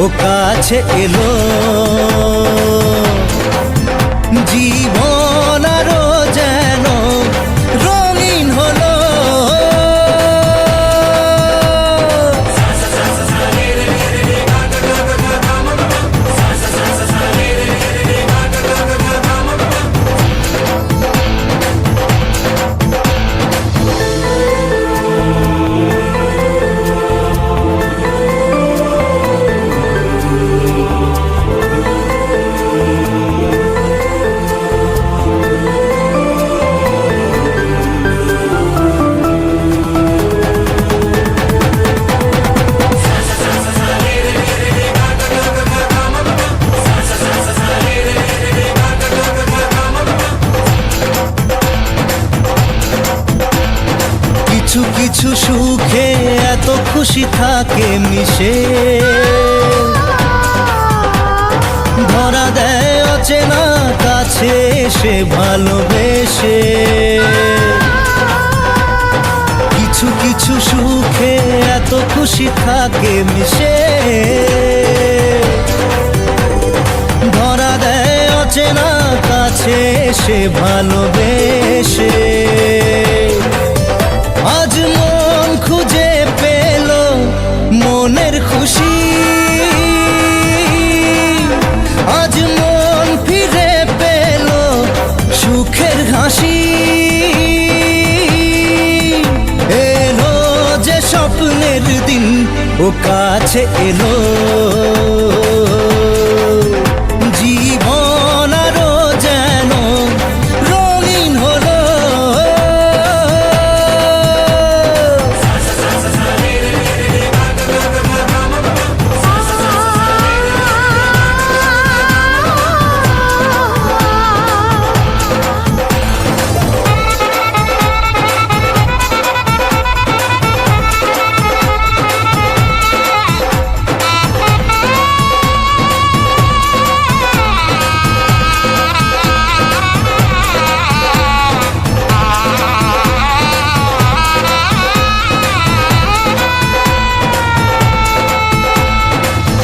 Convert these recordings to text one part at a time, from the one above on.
ও কাছে এলো, জীবন আরো যেন রঙিন হলো। কিছু কিছু সুখে এত খুশি থাকে মিশে, ধরা দেয় অচেনা কাছে এসে ভালোবেসে। কিছু কিছু সুখে এত খুশি থাকে মিশে, ধরা দেয় অচেনা কাছে এসে ভালোবেসে। আজ মন খুঁজে পেল মনের খুশি, আজ মন ফিরে পেল সুখের হাসি। এলো যে স্বপ্নের দিন, ও কাছে এলো, জীবন আরো যেন রঙিন হলো।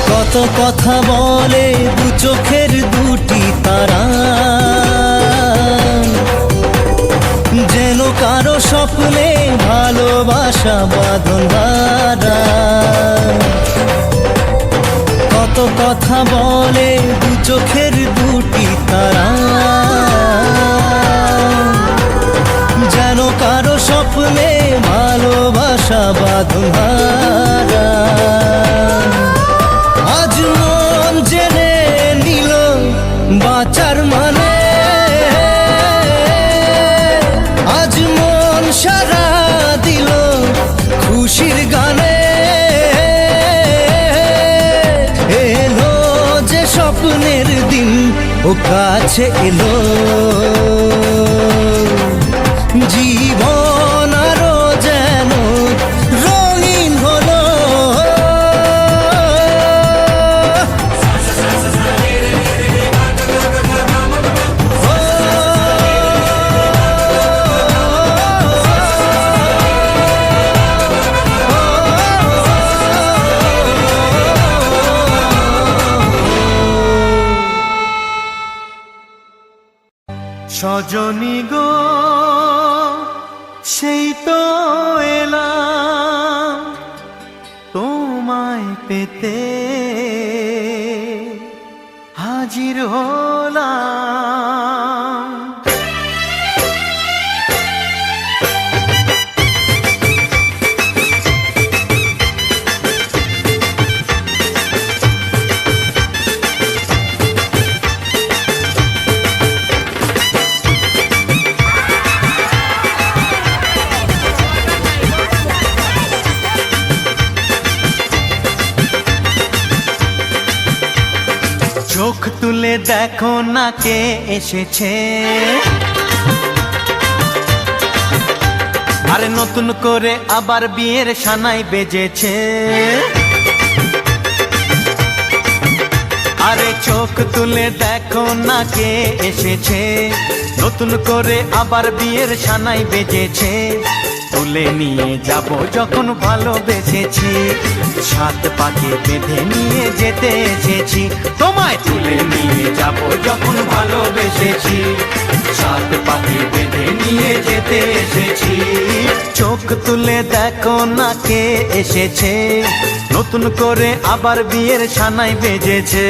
কত কথা বলে দু চোখের দুটি তারা, যেন কারো স্বপ্নে ভালোবাসা বাঁধন হারা। কত কথা বলে দু চোখের দুটি তারা, যেন কারো স্বপ্নে ভালোবাসা বাঁধন হারা। আজ মন জেনে নিল বাঁচার মানে, আজ মন সারা দিল খুশির গানে। এলো যে স্বপ্নের দিন, ও কাছে এলো, জীবন আরো যেন রঙিন হলো। সজনী গো সেই তো এলাম তোমায় পেতে, হাজির হলাম। চোখ তুলে দেখো না কে এসেছে, আরে নতুন করে আবার বিয়ের সানাই বেজেছে। আরে চোখ তুলে দেখো না কে এসেছে, নতুন করে আবার বিয়ের সানাই বেজেছে। তুলে নিয়ে যাব যখন ভালোবেসেছি, সাত পাকে বেঁধে নিয়ে যেতে এসেছি। তোমায় তুলে নিয়ে যাব যখন ভালোবেসেছি, সাত পাকে বেঁধে নিয়ে যেতে এসেছি। চোখ তুলে দেখো না কে এসেছে, নতুন করে আবার বিয়ের সানাই বেজেছে।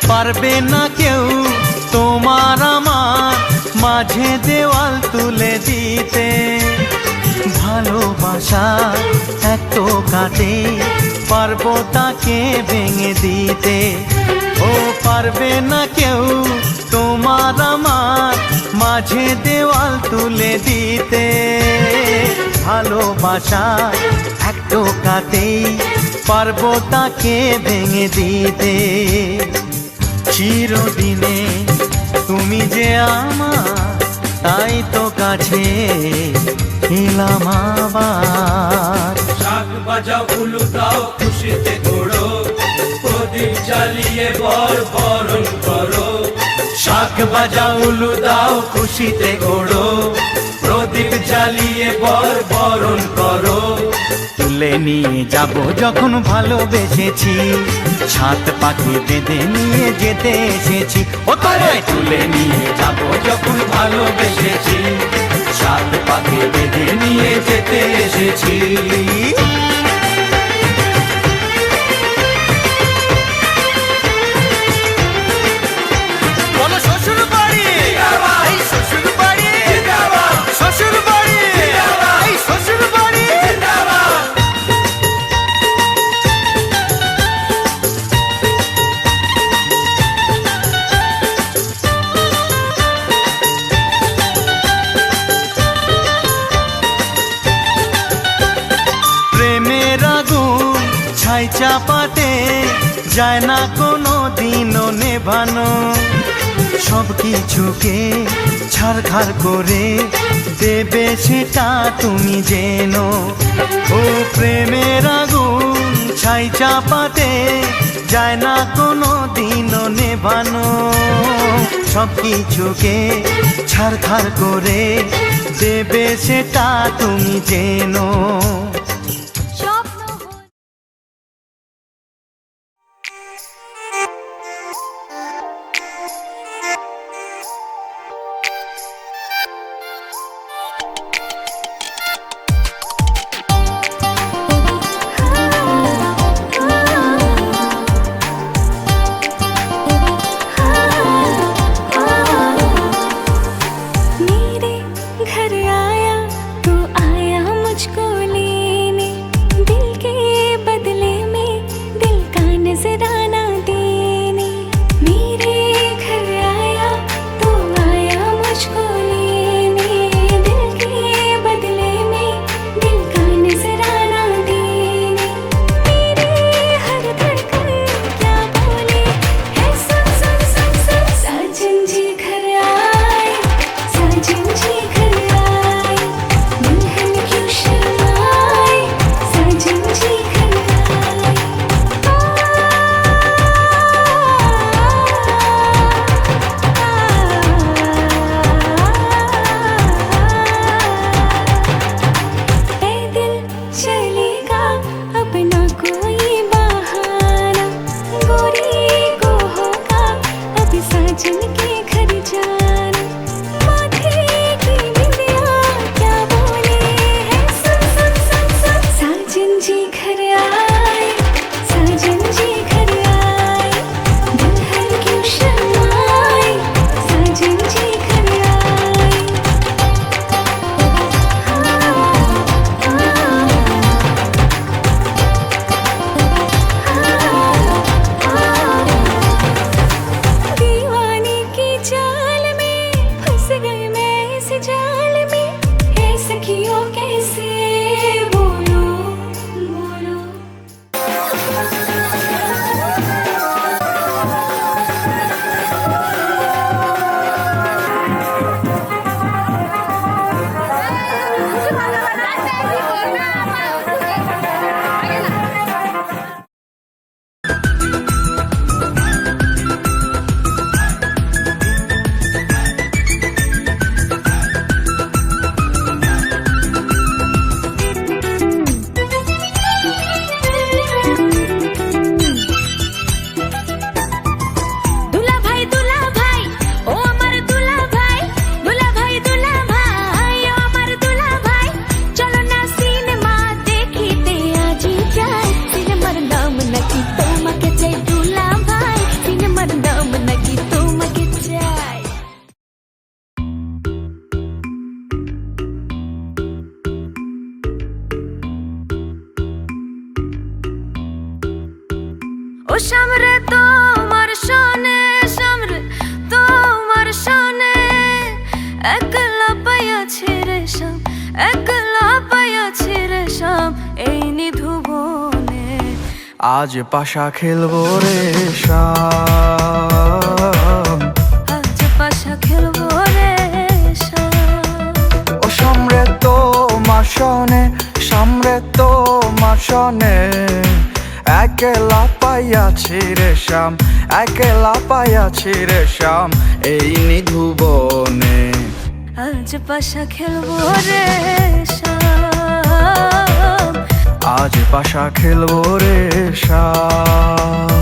পারবে না কেউ তোমার আমার মাঝে দেওয়াল তুলে দিতে, ভালোবাসা এত কাটে পারবো তাকে ভেঙে দিতে। ও পারবে না কেউ তোমার আমার মাঝে দেওয়াল তুলে দিতে, ভালোবাসা এত কাটে পারবো তাকে ভেঙে দিতে। চিরদিনে তুমি যে আমার, তাই তো কাছে এলাম আবার। শাক বাজাও উলু দাও খুশিতে ঘোড়ো, প্রদীপ জ্বালিয়ে বরণ করো। শাক বাজাও উলু দাও খুশিতে ঘোড়ো, প্রদীপ জ্বালিয়ে বরণ করো। তুলে নিয়ে যাব যখন ভালোবেসেছি, সাত পাখি বেঁধে নিয়ে যেতে এসেছি। ও তোমায় তুলে নিয়ে যাব যখন ভালোবেসেছি, সাত পাখি বেঁধে নিয়ে যেতে এসেছি। শ্বশুর বাড়ি, এই শ্বশুর বাড়ি, শ্বশুর বাড়ি, এই শ্বশুর বাড়ি। প্রেমের আগুন ছাই চাপাতে যায় না কোনো দিনও নেভানো, সব কিছুকে ছারখার করে দেবে সেটা তুমি জেনো। ও প্রেমের আগুন ছাই চাপাতে যায় না কোনো দিনও নেভানো, সব কিছুকে ছারখার করে দেবে সেটা তুমি জেনো। दीवाने की সামরে তোমার শানে, সামরে তোমার শানে, একলা পাইয়াছি রে শাম, একলা পাইয়াছি রে শাম, এই নিধু বনে। আজ পাশা খেলবো রে শাম, আজ পাশা খেলবো রে শাম। ও সামরে তোমার শনে, সামরে তোমার শনে, একলা পাইয়াছি রে শাম, একলা পাইয়াছি রে শাম, এই নিধু বনে। আজ পাশা খেলবো রে শাম, আজ পাশা খেলবো রে শাম।